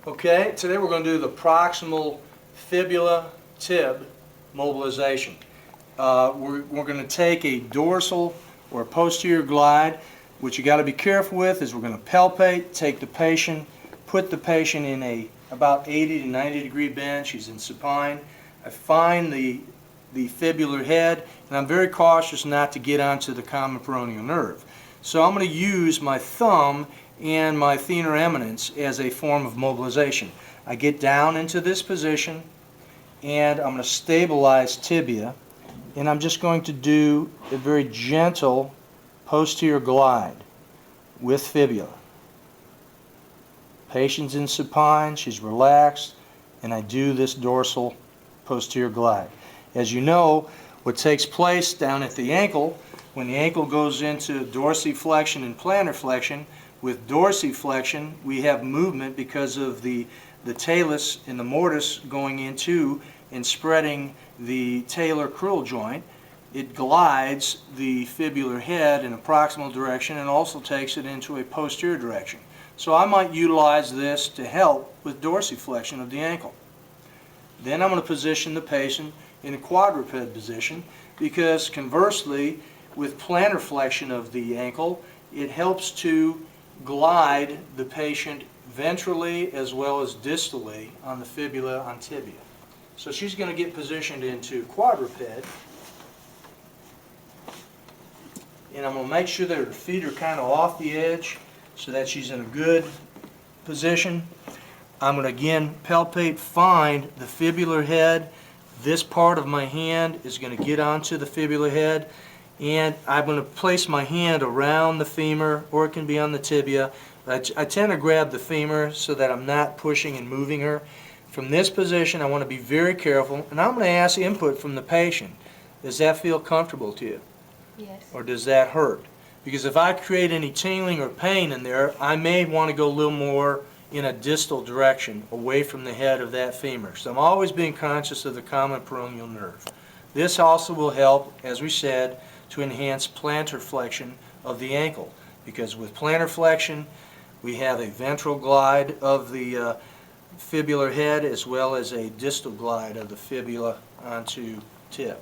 Okay, today we're going to do the proximal fibula tib mobilization. We're going to take a dorsal or posterior glide. What you got to be careful with is we're going to palpate, take the patient, put the patient in a about 80 to 90 degree bend. She's in supine. I find the fibular head, and I'm very cautious not to get onto the common peroneal nerve. So I'm going to use my thumb and my thenar eminence as a form of mobilization. I get down into this position and I'm going to stabilize tibia, and I'm just going to do a very gentle posterior glide with fibula. Patient's in supine, she's relaxed, and I do this dorsal posterior glide. As you know, what takes place down at the ankle, when the ankle goes into dorsiflexion and plantar flexion, with dorsiflexion we have movement because of the talus and the mortise going into and spreading the talar crural joint. It glides the fibular head in a proximal direction and also takes it into a posterior direction. So I might utilize this to help with dorsiflexion of the ankle. Then I'm going to position the patient in a quadruped position, because conversely, with plantar flexion of the ankle, it helps to glide the patient ventrally as well as distally on the fibula on tibia. So she's going to get positioned into quadruped, and I'm going to make sure that her feet are kind of off the edge so that she's in a good position. I'm going to again palpate, find the fibular head. This part of my hand is going to get onto the fibular head, and I'm going to place my hand around the femur, or it can be on the tibia. I tend to grab the femur so that I'm not pushing and moving her. From this position, I want to be very careful, and I'm going to ask input from the patient. Does that feel comfortable to you? Yes. Or does that hurt? Because if I create any tingling or pain in there, I may want to go a little more in a distal direction, away from the head of that femur. So I'm always being conscious of the common peroneal nerve. This also will help, as we said, to enhance plantar flexion of the ankle, because with plantar flexion we have a ventral glide of the fibular head as well as a distal glide of the fibula onto tib.